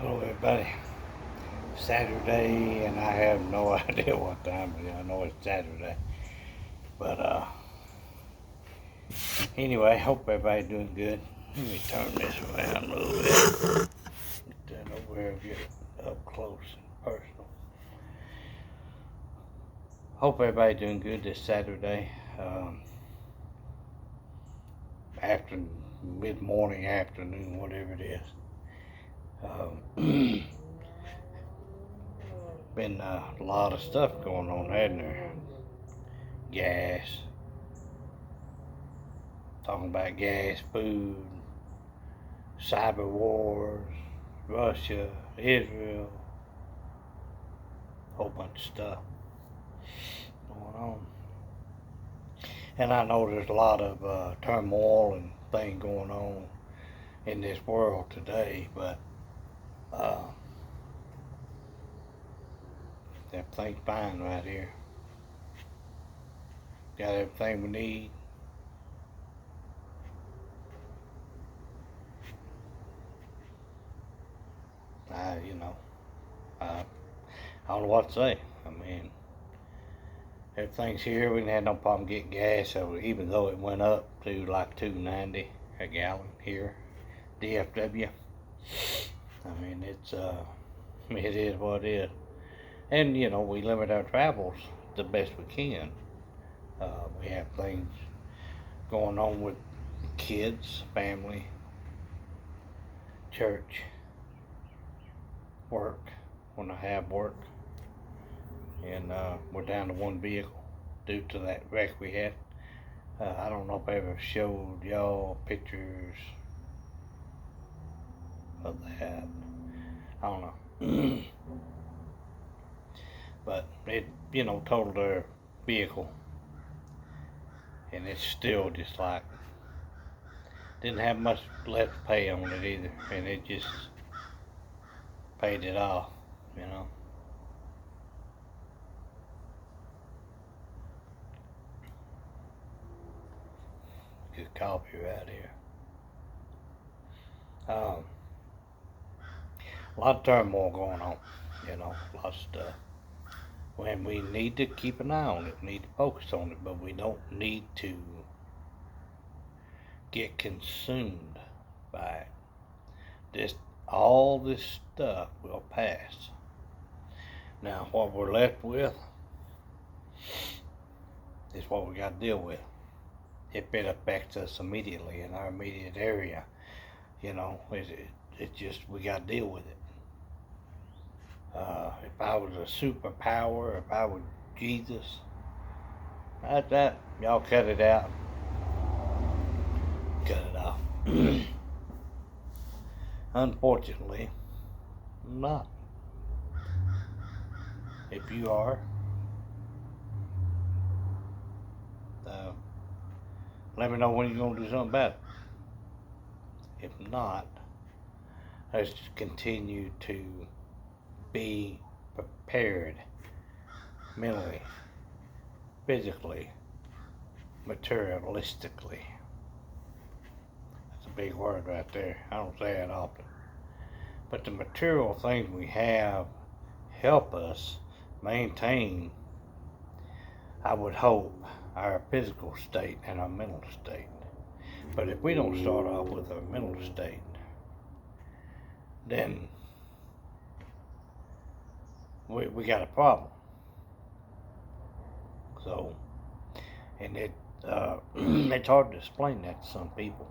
Hello, everybody. Saturday, and I have no idea what time it is. I know it's Saturday, but anyway, hope everybody's doing good. Let me turn this around a little bit. Get that over here, get up close and personal. Hope everybody's doing good this Saturday. After mid morning, afternoon, whatever it is. Been a lot of stuff going on, hasn't there? Gas, talking about gas, food, cyber wars, Russia, Israel, whole bunch of stuff going on. And I know there's a lot of turmoil and things going on in this world today, but everything's fine right here. Got everything we need. I don't know what to say. I mean, everything's here. We didn't have no problem getting gas, so even though it went up to like $2.90 a gallon here, DFW. I mean, it is what it is. And we limit our travels the best we can. We have things going on with kids, family, church, work when I have work, and we're down to one vehicle due to that wreck we had. I don't know if I ever showed y'all pictures of that. I don't know. But it, totaled their vehicle, and it's still just like, didn't have much left to pay on it either, and it just paid it off, Good coffee right here. A lot of turmoil going on, a lot of stuff. When we need to keep an eye on it, we need to focus on it, but we don't need to get consumed by it. All this stuff will pass. Now, what we're left with is what we got to deal with. If it affects us immediately in our immediate area, it's just, we got to deal with it. If I was a superpower, if I was Jesus, that, y'all cut it out. Cut it off. Unfortunately, I'm not. If you are, let me know when you're going to do something about it. If not, let's just continue to be prepared mentally, physically, materialistically. That's a big word right there. I don't say it often. But the material things we have help us maintain, I would hope, our physical state and our mental state. But if we don't start off with our mental state, then we got a problem. So, and it's hard to explain that to some people.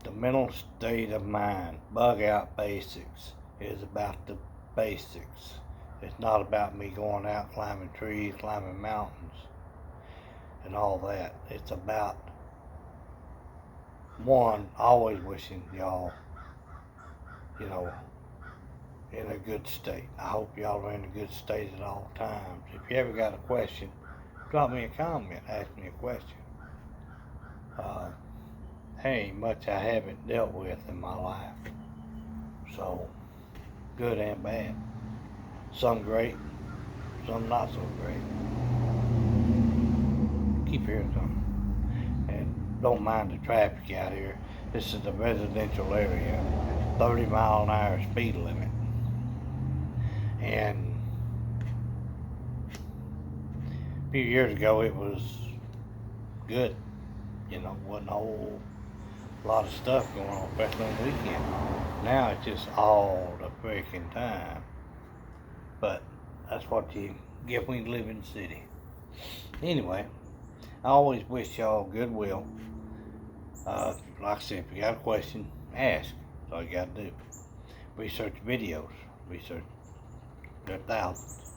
The mental state of mind, Bug Out Basics, is about the basics. It's not about me going out climbing trees, climbing mountains, and all that. It's about, one, always wishing y'all, in a good state. I hope y'all are in a good state at all times. If you ever got a question, drop me a comment, ask me a question. Ain't much I haven't dealt with in my life. So, good and bad. Some great, some not so great. Keep hearing something. And don't mind the traffic out here. This is a residential area. 30-mile-an-hour speed limit. And a few years ago it was good. Wasn't a whole lot of stuff going on, especially on the weekend. Now it's just all the freaking time. But that's what you get when you live in the city. Anyway, I always wish y'all goodwill. Like I said, if you got a question, ask. That's all you got to do. Research videos. Research. There are thousands.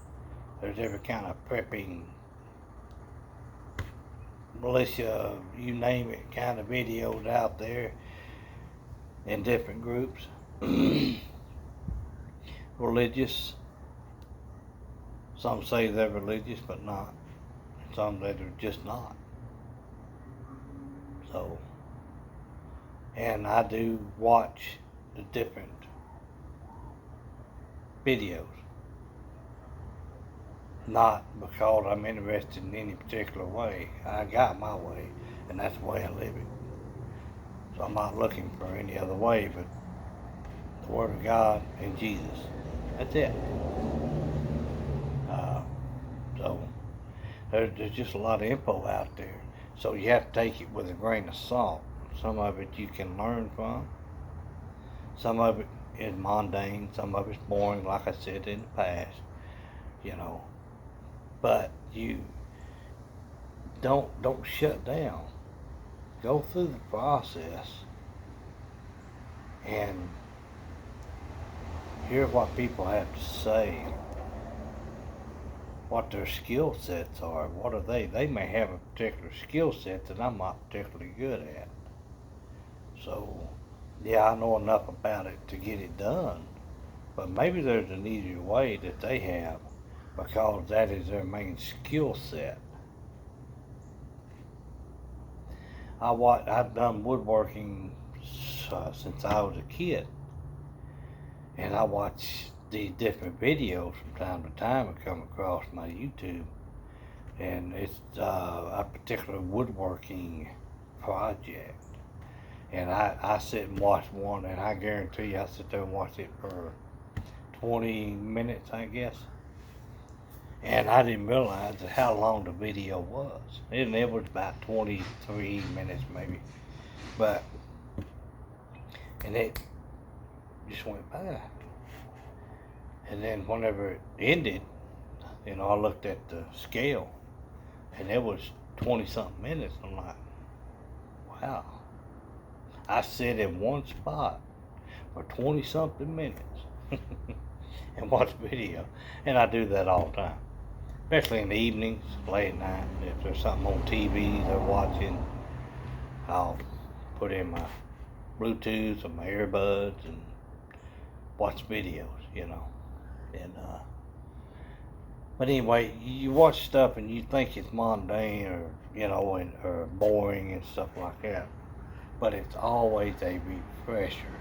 There's every kind of prepping, militia, you name it, kind of videos out there in different groups. Religious. Some say they're religious, but not. Some that are just not. So, and I do watch the different videos. Not because I'm interested in any particular way. I got my way, and that's the way I live it. So I'm not looking for any other way but the Word of God and Jesus. That's it. So there's just a lot of info out there. So you have to take it with a grain of salt. Some of it you can learn from. Some of it is mundane. Some of it's boring, like I said in the past. But you don't shut down. Go through the process and hear what people have to say, what their skill sets are. What are they? They may have a particular skill set that I'm not particularly good at. So, yeah, I know enough about it to get it done. But maybe there's an easier way that they have because that is their main skill set. I've done woodworking since I was a kid. And I watch these different videos from time to time and come across my YouTube. And it's a particular woodworking project. And I sit and watch one, and I guarantee you I sit there and watch it for 20 minutes, I guess. And I didn't realize how long the video was. It was about 23 minutes maybe. And it just went by. And then whenever it ended, I looked at the scale, and it was 20-something minutes. I'm like, wow. I sit in one spot for 20-something minutes and watch video. And I do that all the time, especially in the evenings, late at night. If there's something on TV they're watching, I'll put in my Bluetooth or my earbuds and watch videos, And but anyway, you watch stuff and you think it's mundane or boring and stuff like that. But it's always a refresher.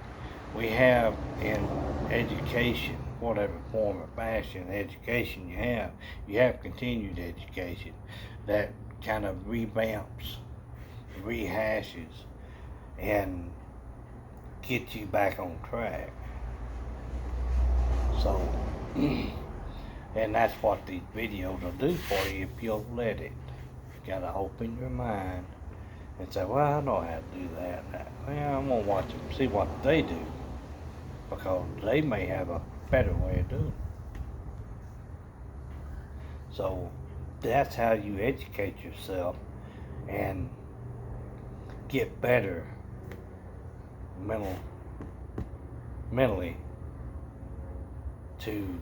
We have in education, whatever form or fashion education you have continued education that kind of revamps, rehashes, and gets you back on track. So, and that's what these videos will do for you if you'll let it. You gotta open your mind and say, well, I know how to do that. Well, I'm gonna watch them, see what they do, because they may have a better way of doing it. So that's how you educate yourself and get better mentally to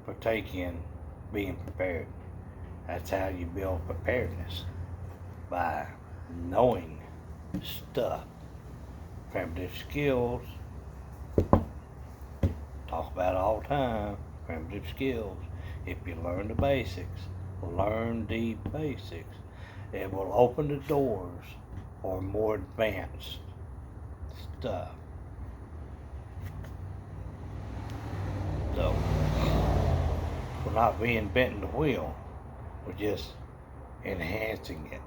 partake in being prepared. That's how you build preparedness, by knowing stuff. Primitive skills, talk about it all the time. Primitive skills. If you learn the basics, it will open the doors for more advanced stuff. So, we're not reinventing the wheel, we're just enhancing it.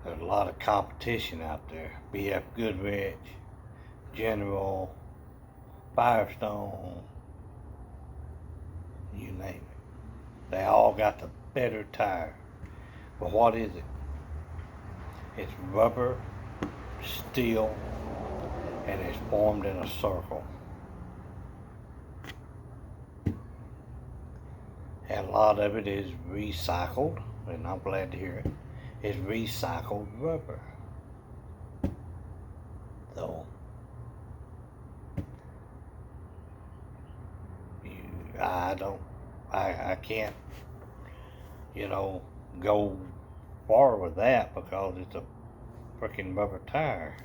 There's a lot of competition out there. BF Goodrich, General, Firestone, you name it. They all got the better tire. But what is it? It's rubber, steel, and it's formed in a circle. And a lot of it is recycled, and I'm glad to hear it. It's recycled rubber. So, I can't, go far with that because it's a freaking rubber tire.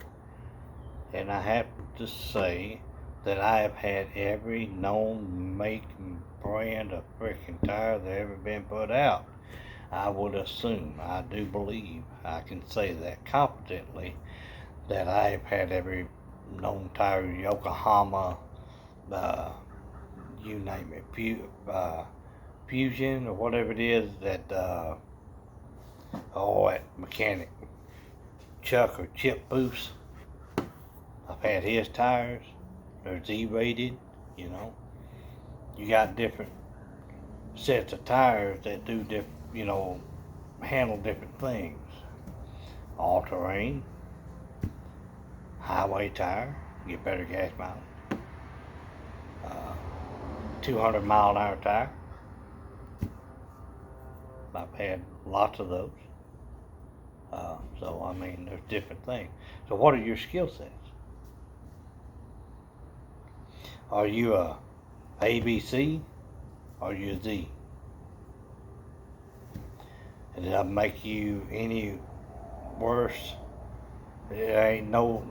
And I have to say that I have had every known make and brand of freaking tire that ever been put out. I would assume, I do believe, I can say that competently, that I have had every known tire, Yokohama, you name it, Fusion or whatever it is that, that mechanic, Chuck or Chip Booth. I've had his tires. They're Z-rated, You got different sets of tires that do different, handle different things. All-terrain, highway tire, get better gas mileage. 200 mile an hour tire. I've had lots of those. So, there's different things. So, what are your skill sets? Are you a ABC? Or are you a Z? And did that make you any worse? There ain't no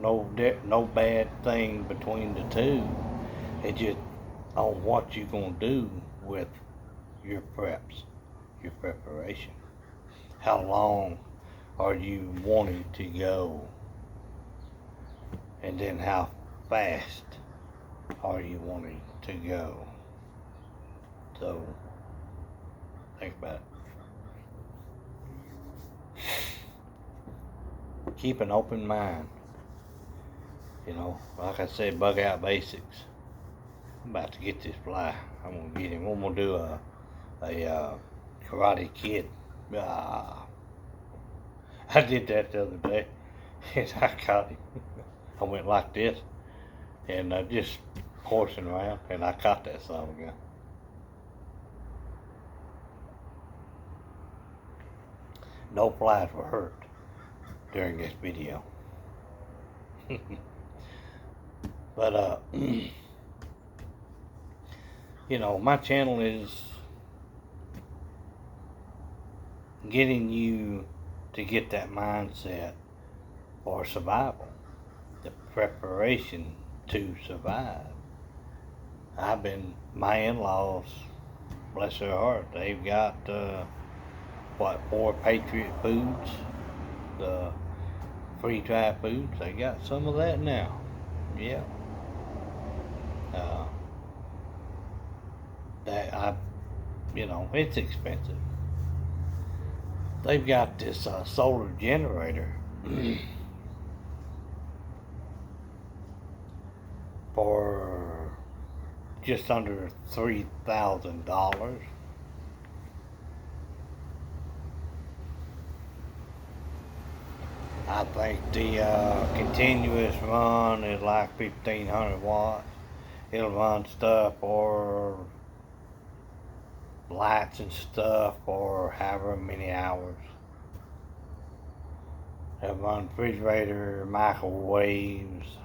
bad thing between the two. It just on what you gonna do with your preps, your preparation. How long are you wanting to go? And then how fast are you wanting to go? So, think about it. Keep an open mind. Like I said, bug out basics. I'm about to get this fly. I'm gonna get him. I'm gonna do a Karate Kid. I did that the other day, and I caught him. I went like this, and just horsing around, and I caught that son of a gun. No flies were hurt during this video. But, my channel is getting you to get that mindset for survival, the preparation to survive. My in-laws, bless their heart, they've got, 4 Patriot Foods, the free-trial foods. They got some of that now. Yeah. It's expensive. They've got this solar generator for just under $3,000. I think the continuous run is like 1,500 watts. It'll run stuff for lights and stuff for however many hours. It'll run refrigerator, microwaves.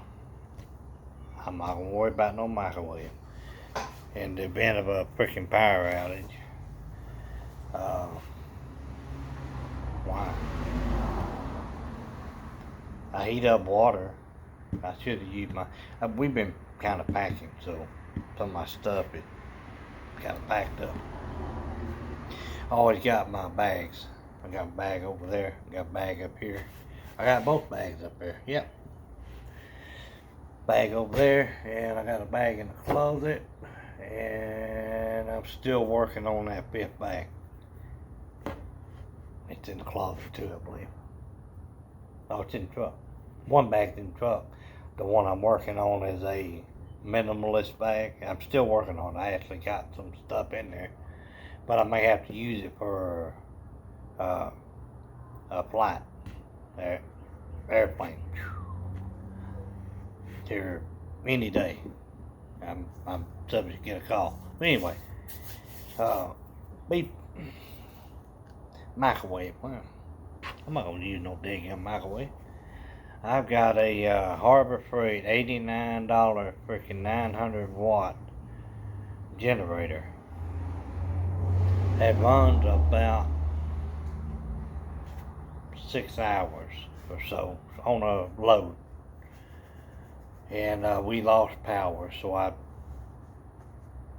I'm not gonna worry about no microwave. In the event of a freaking power outage. Why? I heat up water. I should have used we've been kind of packing, so some of my stuff is kind of packed up. I always got my bags. I got a bag over there, I got a bag up here. I got both bags up there, yep. Bag over there, and I got a bag in the closet, and I'm still working on that 5th bag. It's in the closet too, I believe. Oh, it's in the truck. One bag's in the truck. The one I'm working on is a minimalist bag. I'm still working on it. I actually got some stuff in there, but I may have to use it for a flight, airplane. Here any day. I'm subject to get a call. But anyway, beef microwave. Well, I'm not gonna use no digging microwave. I've got a Harbor Freight $89 freaking 900-watt generator. It runs about 6 hours or so on a load. And we lost power, so I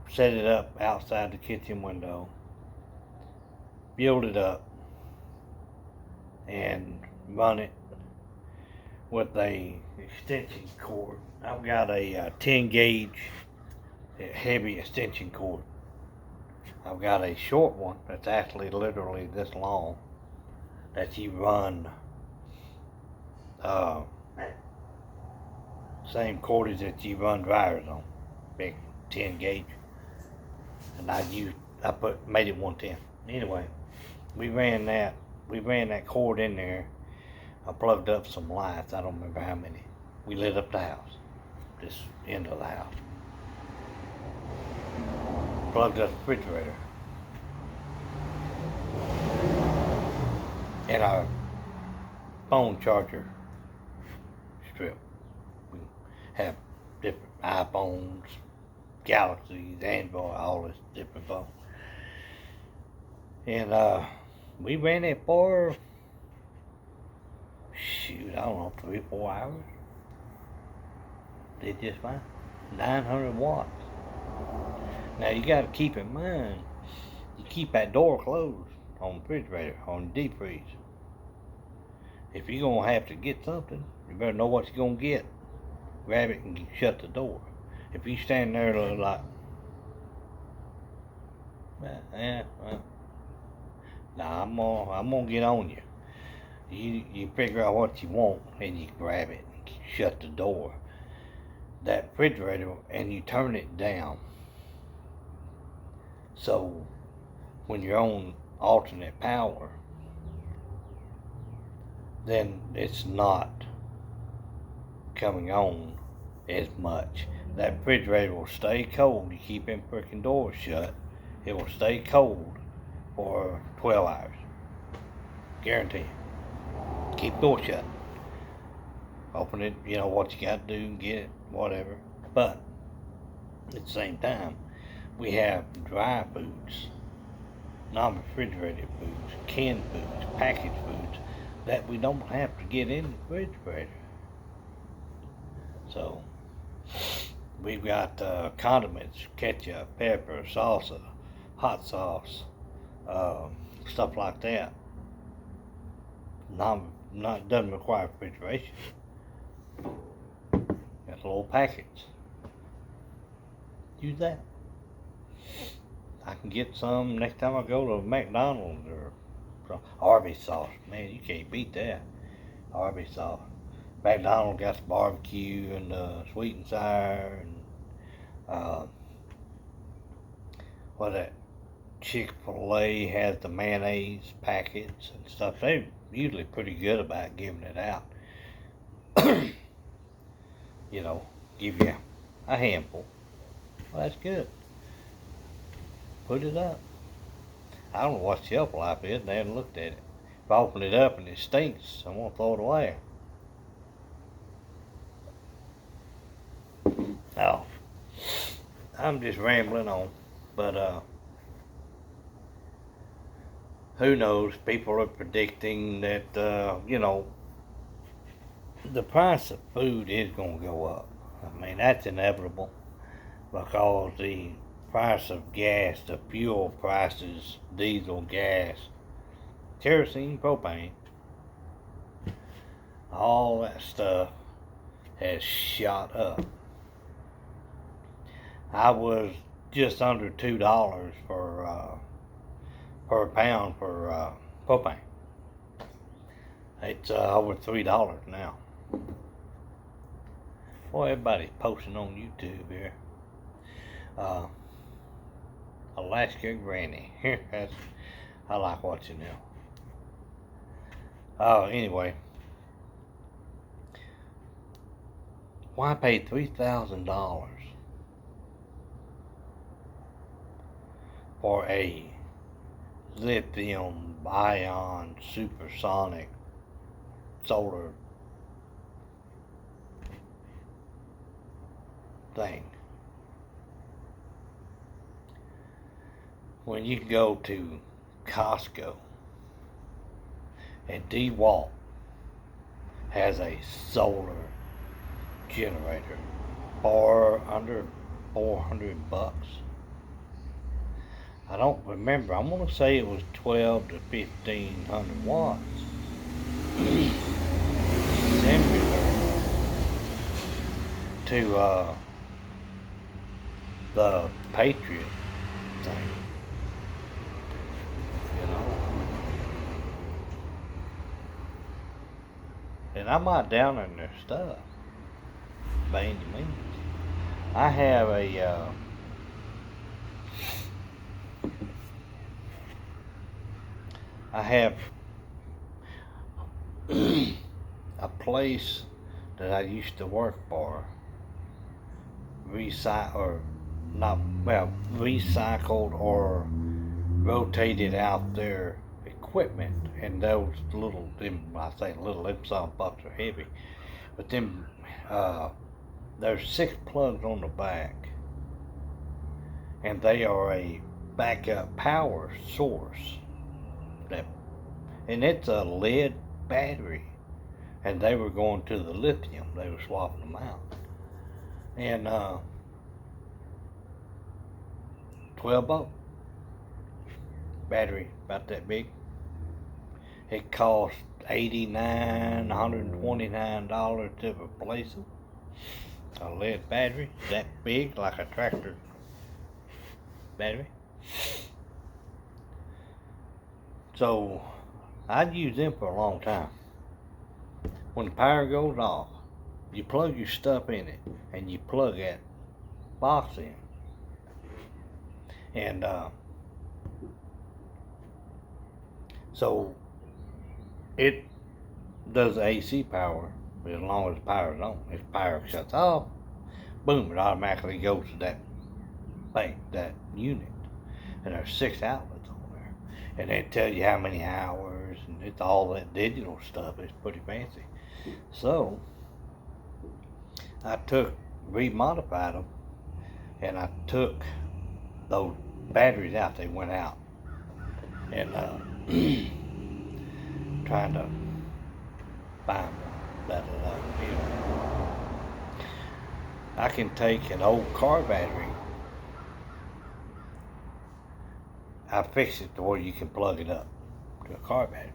set it up outside the kitchen window, build it up, and run it with a extension cord. I've got a 10 gauge heavy extension cord. I've got a short one that's actually literally this long that you run same cordage that you run dryers on, big 10 gauge, and I made it 110. Anyway, we ran that cord in there. I plugged up some lights. I don't remember how many. We lit up the house, this end of the house. Plugged up the refrigerator and our phone charger strip. We have different iPhones, Galaxies, Android, all this different phones. And we ran it for, shoot, I don't know, 3 or 4 hours. Did just fine. 900 watts. Now you got to keep in mind, you keep that door closed on the refrigerator, on the deep freeze. If you're going to have to get something, you better know what you're going to get. Grab it and shut the door. If you stand there like, nah, I'm gonna get on you. You figure out what you want and you grab it and shut the door. That refrigerator, and you turn it down. So when you're on alternate power, then it's not coming on as much. That refrigerator will stay cold. You keep them freaking doors shut, it will stay cold for 12 hours. Guaranteed. Keep doors shut. Open it, you know what you got to do, get it, whatever. But at the same time, we have dry foods, non-refrigerated foods, canned foods, packaged foods that we don't have to get in the refrigerator. So we've got condiments, ketchup, pepper, salsa, hot sauce, stuff like that. Doesn't require refrigeration. Got little packets. Use that. I can get some next time I go to McDonald's or Arby's sauce. Man, you can't beat that. Arby's sauce. McDonald's got the barbecue and sweet and sour and that Chick-fil-A has the mayonnaise packets and stuff. They're usually pretty good about giving it out. You know, give you a handful. Well, that's good. Put it up. I don't know what shelf life is. I haven't looked at it. If I open it up and it stinks, I'm gonna throw it away. Oh, I'm just rambling on, but who knows? People are predicting that the price of food is gonna go up. I mean, that's inevitable because the price of gas, the fuel prices, diesel, gas, kerosene, propane, all that stuff has shot up. I was just under $2 per pound for propane. It's over $3 now. Boy, everybody's posting on YouTube here. Alaska Granny. That's, I like watching them. Anyway. Why pay $3,000 for a lithium ion supersonic solar thing when you can go to Costco and DeWalt has a solar generator for under $400? I don't remember. I'm gonna say it was 12 to 1500 watts. Similar to the Patriot thing, you know. And I'm not down in their stuff by any means. I have a place that I used to work for recycled or rotated out their equipment, and those little, I say little, them some bucks are heavy, but them there's 6 plugs on the back, and they are a backup power source. And it's a lead battery, and they were going to the lithium. They were swapping them out, and 12-volt battery, about that big. It cost $129 to replace them. A lead battery that big, like a tractor battery. So I'd use them for a long time. When the power goes off, you plug your stuff in it, and you plug that box in, and so it does AC power as long as the power's on. If the power shuts off, boom, it automatically goes to that unit, and there's 6 outlets on there, and they tell you how many hours, and it's all that digital stuff. It's pretty fancy. So I remodified them, and I took those batteries out. They went out, and trying to find one that'll I can take an old car battery. I fixed it to where you can plug it up to a car battery.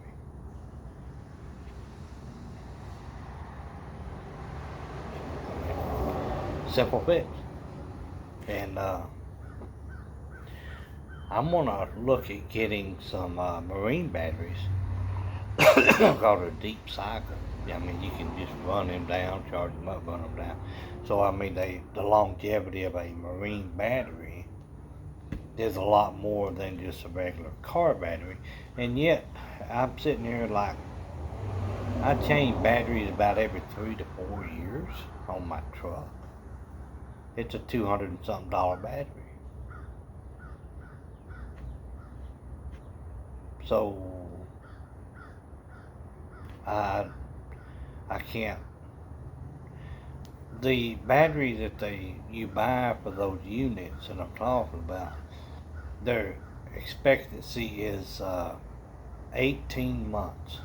Simple fix. And I'm gonna look at getting some marine batteries called a deep cycle. I mean, you can just run them down, charge them up, run them down. So I mean, the longevity of a marine battery is a lot more than just a regular car battery. And yet, I'm sitting here like, I change batteries about every 3 to 4 years on my truck. It's a $200 and something battery. So I can't. The battery that you buy for those units that I'm talking about, their expectancy is 18 months.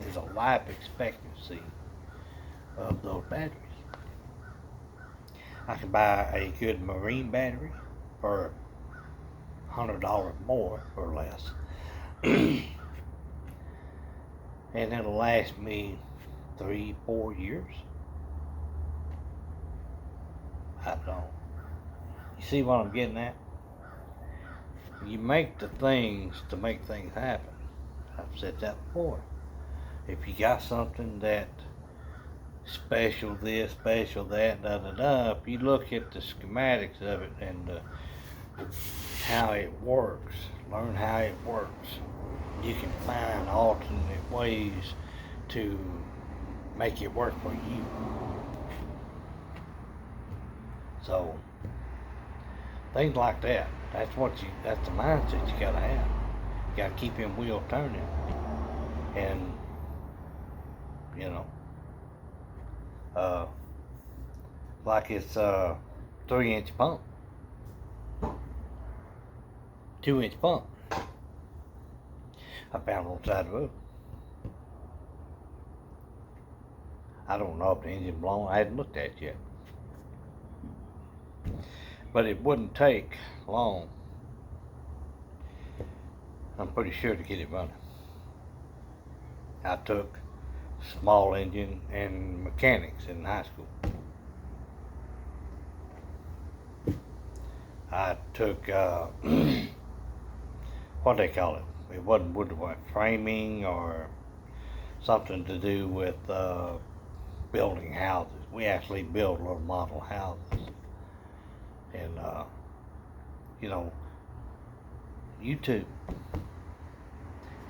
Is a life expectancy of those batteries. I can buy a good marine battery for $100 more or less. And it'll last me 3-4 years. I don't. You see what I'm getting at? You make the things to make things happen. I've said that before. If you got something that's special this, special that, da da da. If you look at the schematics of it and how it works, learn how it works, you can find alternate ways to make it work for you. So things like that. That's the mindset you gotta have. You gotta keep them wheels turning. And you know, like it's a 3-inch pump, 2-inch pump. I found on the side of the road. I don't know if the engine blown. I hadn't looked at it yet. But it wouldn't take long, I'm pretty sure, to get it running. I took small engine and mechanics in high school. I took, what they call it? It wasn't woodwork framing or something to do with building houses. We actually built little model houses. And, you know, YouTube,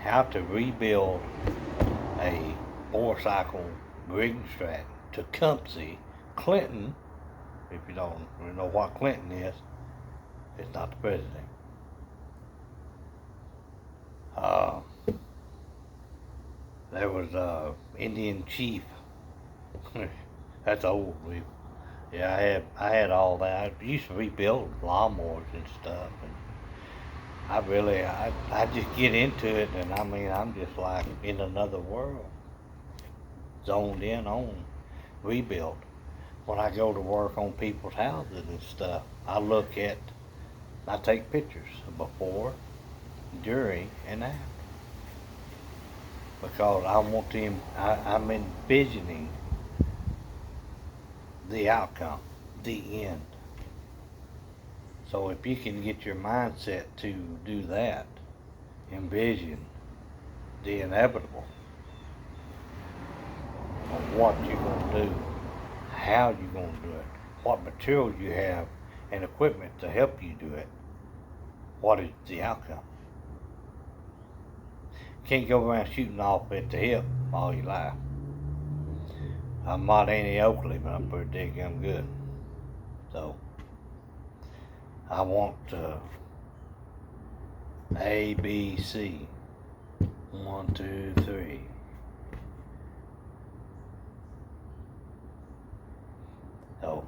how to rebuild a 4-cycle Briggs Stratton Tecumseh Clinton. If you don't know what Clinton is, it's not the president. There was Indian Chief. That's old. Yeah, I had all that. I used to rebuild lawnmowers and stuff, and I just get into it, and I mean, I'm just like in another world, zoned in on rebuild. When I go to work on people's houses and stuff, I take pictures of before, during, and after, because I want them. I'm envisioning the outcome, the end. So if you can get your mindset to do that, envision the inevitable of what you're going to do, how you're going to do it, what materials you have and equipment to help you do it, what is the outcome? Can't go around shooting off at the hip all your life. I'm not Annie Oakley, but I'm pretty damn good. So I want A, B, C. 1, 2, 3. So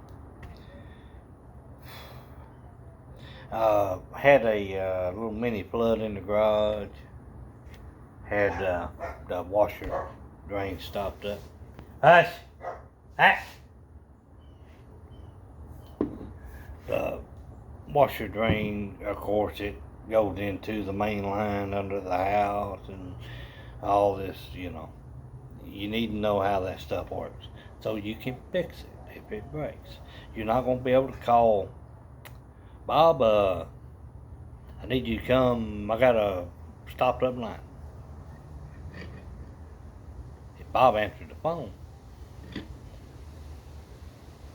had a little mini flood in the garage. Had the washer drain stopped up. Hush! Hush! The washer drain, of course, it goes into the main line under the house and all this, you know. You need to know how that stuff works so you can fix it if it breaks. You're not going to be able to call, Bob, I need you to come, I got a stopped up line. If Bob answered the phone,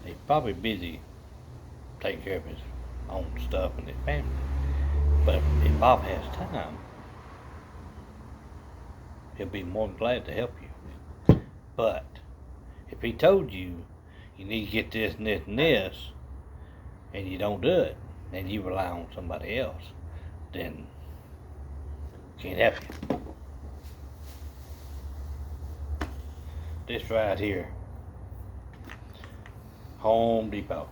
he's probably busy taking care of his own stuff and his family. But if Bob has time, he'll be more than glad to help you. But if he told you you need to get this and this and this, and you don't do it, and you rely on somebody else, then can't help you. This right here, Home Depot.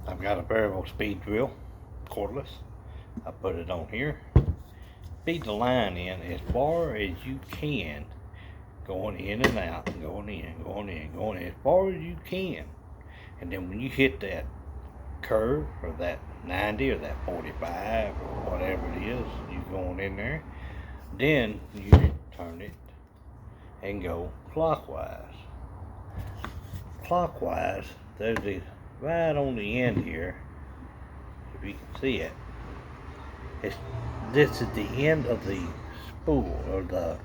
I've got a variable speed drill, cordless. I put it on here. Feed the line in as far as you can, going in and out, going in, going in, going in, as far as you can. And then when you hit that curve, or that 90, or that 45, or whatever it is, you're going in there, then you turn it and go clockwise. Clockwise, there's a, right on the end here, if you can see it, this is the end of the spool, or the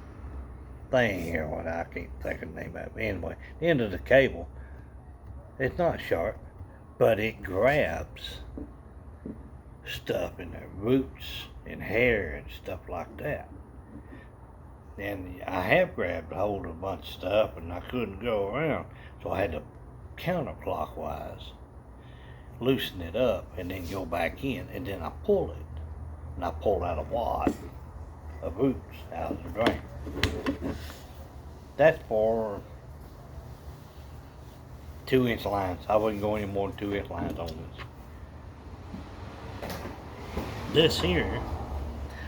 thing here, what I can't think of the name of it. Anyway, the end of the cable, it's not sharp, but it grabs stuff in there, roots and hair and stuff like that. And I have grabbed hold of a bunch of stuff and I couldn't go around, so I had to counterclockwise loosen it up and then go back in, and then I pull it, and I pulled out a wad of roots out of the drain. That's for 2-inch lines. I wouldn't go any more than 2-inch lines on this. This here,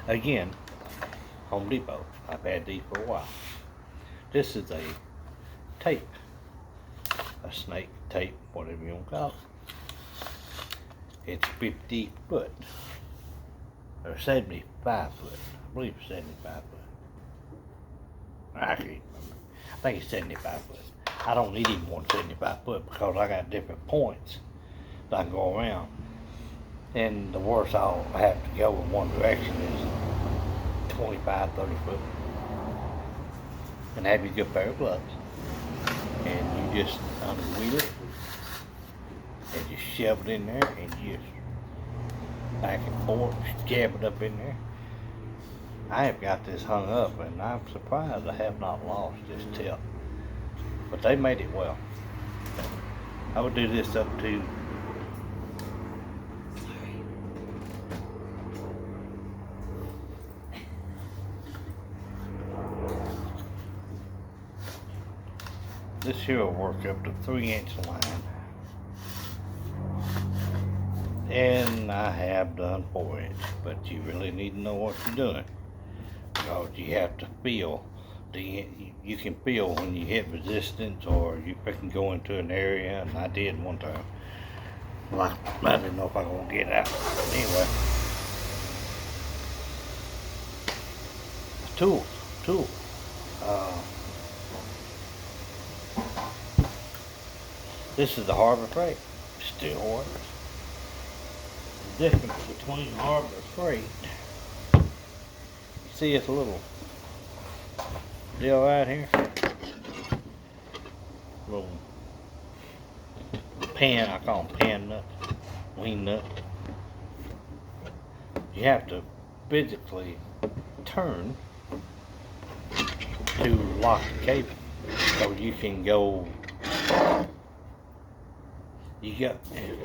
again, Home Depot. I've had these for a while. This is a tape, a snake tape, whatever you want to call it. It's 50 foot, or 75 foot. I believe it's 75 foot. I can't remember. I think it's 75 foot. I don't need even more than 75 foot because I got different points that I can go around. And the worst I'll have to go in one direction is 25, 30 foot. And have your good pair of gloves. And you just unwheel it. And you shove it in there and you just back and forth, jab it up in there. I have got this hung up and I'm surprised I have not lost this tip. But they made it well. I would do this up to this here will work up to 3-inch line. And I have done 4-inch, but you really need to know what you're doing because you have to feel you can feel when you hit resistance or you can go into an area, and I did one time. Well, I didn't know if I was gonna get out. But anyway, tool. This is the Harbor Freight. Still works. The difference between Harbor Freight, you see this little deal right here, little pan, I call them pan nuts, wing nut. You have to physically turn to lock the cable, so you can go.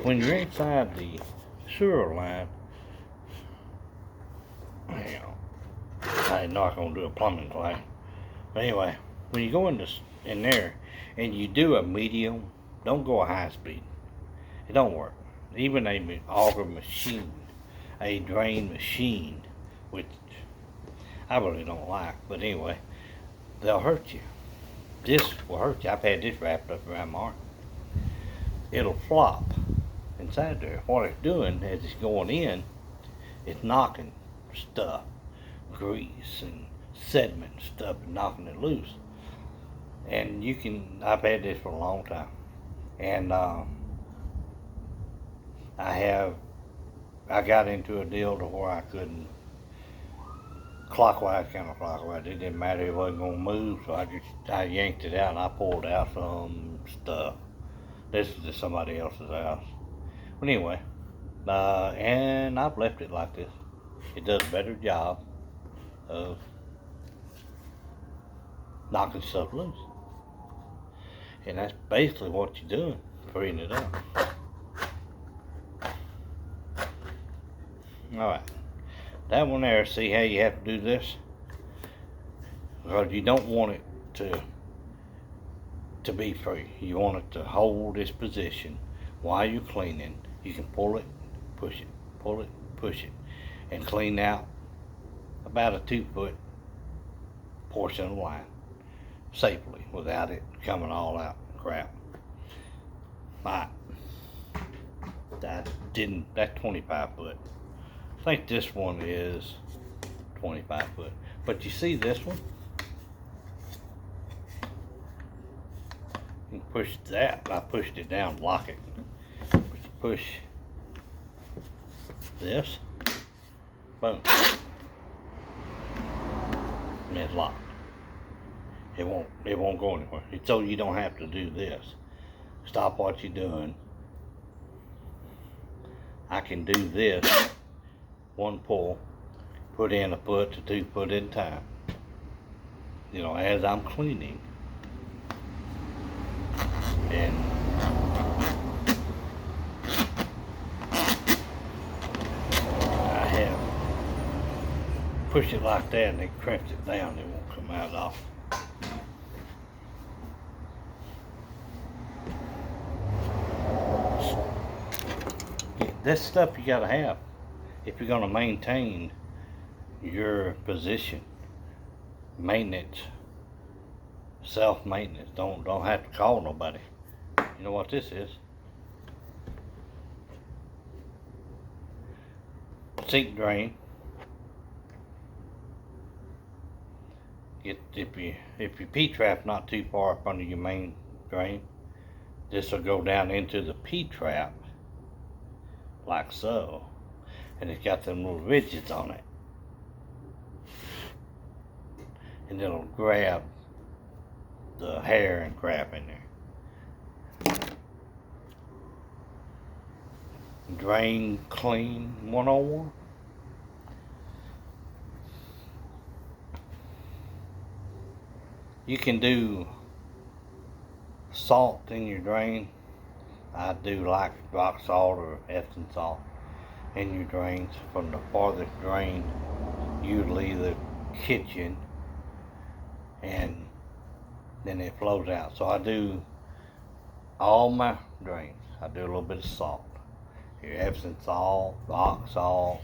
When you're inside the sewer line, hang on, I'm not gonna do a plumbing class. But anyway, when you go in there and you do a medium, don't go a high speed. It don't work. Even a auger machine, a drain machine, which I really don't like, but anyway, they'll hurt you. This will hurt you. I've had this wrapped up around my arm. It'll flop inside there. What it's doing as it's going in, it's knocking stuff, grease and sediment and stuff, and knocking it loose. And I've had this for a long time. And I got into a deal to where I couldn't clockwise, counterclockwise. It didn't matter, it wasn't gonna move, so I yanked it out and I pulled out some stuff. This is just somebody else's house. But anyway, and I've left it like this. It does a better job of knocking stuff loose. And that's basically what you're doing, freeing it up. Alright, that one there, see how you have to do this? Because you don't want it to be free. You want it to hold its position while you're cleaning. You can pull it, push it, pull it, push it, and clean out about a 2-foot portion of the line safely without it coming all out crap. Alright, that's 25 foot. I think this one is 25 foot. But you see this one? You push that. I pushed it down, lock it. But you push this, boom, and it's locked. It won't go anywhere. So you don't have to do this. Stop what you're doing. I can do this, one pull, put in a foot to 2 foot at a time. You know, as I'm cleaning. And I have push it like that and then crimp it down, it won't come out off. This stuff you gotta have if you're gonna maintain your position. Maintenance, self-maintenance. Don't have to call nobody. You know what this is? Sink drain. If your P-trap not too far up under your main drain, this will go down into the P-trap like so, and it's got them little ridges on it, and it'll grab the hair and crap in there. Drain clean 101. You can do salt in your drain. I do like rock salt or Epsom salt in your drains. From the farthest drain, usually the kitchen, and then it flows out. So I do all my drains. I do a little bit of salt. Your Epsom salt, rock salt,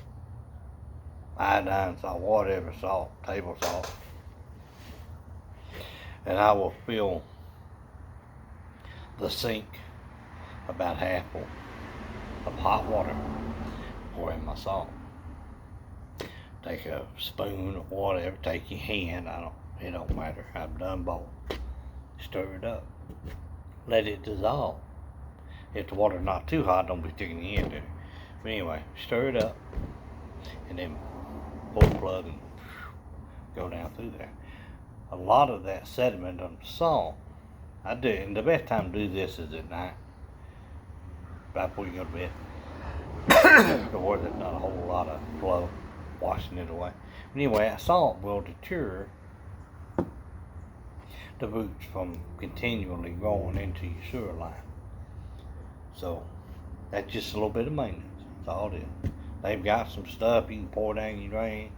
iodine salt, whatever salt, table salt. And I will fill the sink about half full of hot water, pour in my salt. Take a spoon or whatever, take your hand, it don't matter. I've done both. Stir it up. Let it dissolve. If the water's not too hot, don't be sticking your hand in it. But anyway, stir it up and then pull the plug and go down through there. A lot of that sediment on the salt, I do, and the best time to do this is at night, right before you go to bed, to where there's not a whole lot of flow washing it away. But anyway, that salt will deter the roots from continually growing into your sewer line. So that's just a little bit of maintenance. That's all it is. They've got some stuff you can pour down your drain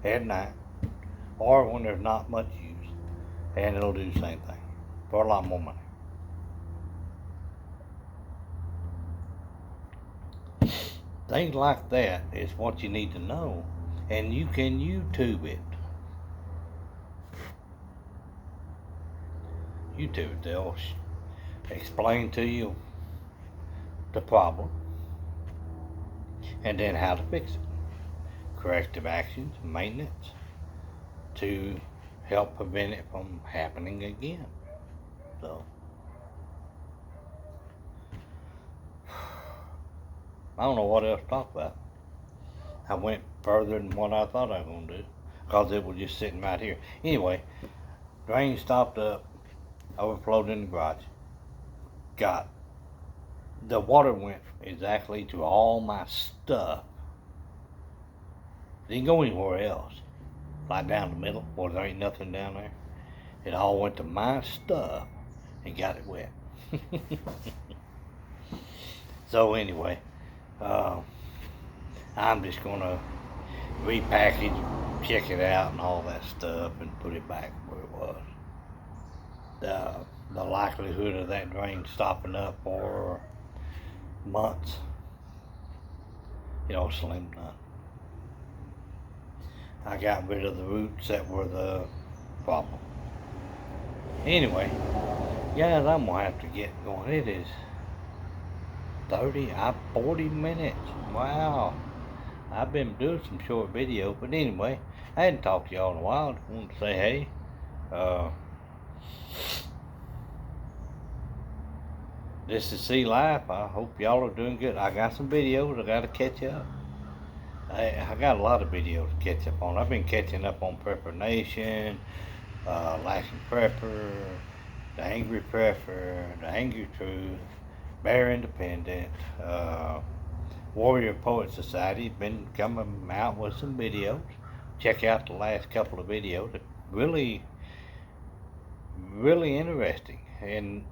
at night, or when there's not much use, and it'll do the same thing for a lot more money. Things like that is what you need to know, and you can YouTube it. YouTube it. They'll explain to you the problem and then how to fix it. Corrective actions, maintenance to help prevent it from happening again. So I don't know what else to talk about. I went further than what I thought I was going to do because it was just sitting right here. Anyway, drain stopped up, overflowed in the garage. The water went exactly to all my stuff. Didn't go anywhere else. Like down the middle, where there ain't nothing down there. It all went to my stuff and got it wet. So anyway, I'm just gonna repackage, check it out and all that stuff and put it back where it was. The likelihood of that drain stopping up for months, slim none. I got rid of the roots that were the problem. Anyway, guys, I'm gonna have to get going. It is 40 minutes. Wow. I've been doing some short videos, but anyway, I hadn't talked to y'all in a while. I wanted to say hey. This is Sea Life. I hope y'all are doing good. I got some videos I gotta catch up. I got a lot of videos to catch up on. I've been catching up on Prepper Nation, Lashing Prepper, The Angry Prepper, The Angry Truth, Bear Independent, Warrior Poet Society has been coming out with some videos. Check out the last couple of videos. Really, really interesting. And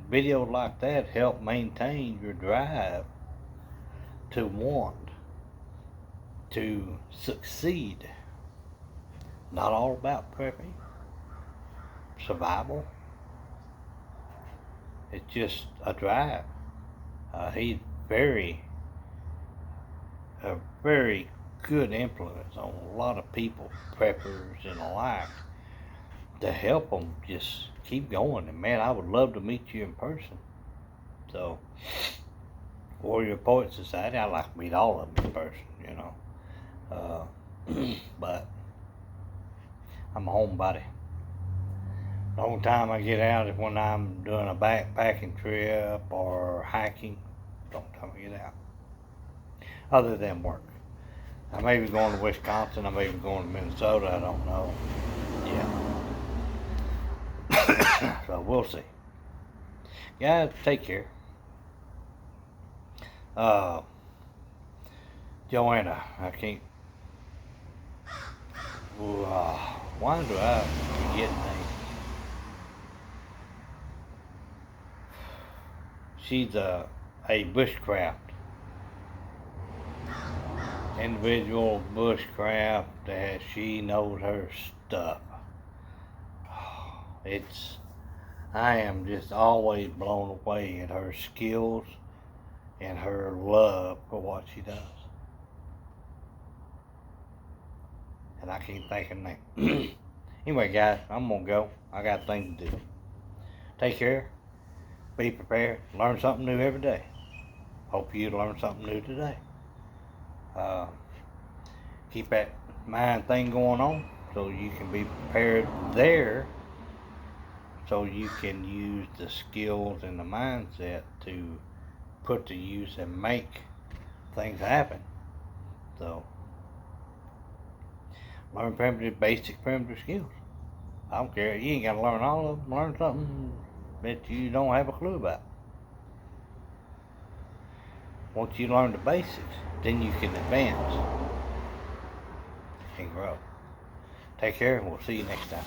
videos like that help maintain your drive to want to succeed. Not all about prepping, survival. It's just a drive. He's a very good influence on a lot of people, preppers and the like, to help them just keep going. And man, I would love to meet you in person. So, Warrior Poet Society, I like to meet all of them in person, you know. But I'm a homebody. The only time I get out is when I'm doing a backpacking trip or hiking. The only time I get out. Other than work. I may be going to Wisconsin. I may be going to Minnesota. I don't know. Yeah. So we'll see. Guys, take care. Joanna, I can't. Why do I forget names? She's a bushcraft individual, bushcraft, that she knows her stuff. I am just always blown away at her skills and her love for what she does. And I can't think of her name. Anyway, guys, I'm gonna go. I got things to do. Take care. Be prepared. Learn something new every day. Hope you learn something new today. Keep that mind thing going on so you can be prepared there, so you can use the skills and the mindset to put to use and make things happen. So learn basic primitive skills. I don't care. You ain't got to learn all of them. Learn something that you don't have a clue about. Once you learn the basics, then you can advance and grow. Take care, and we'll see you next time.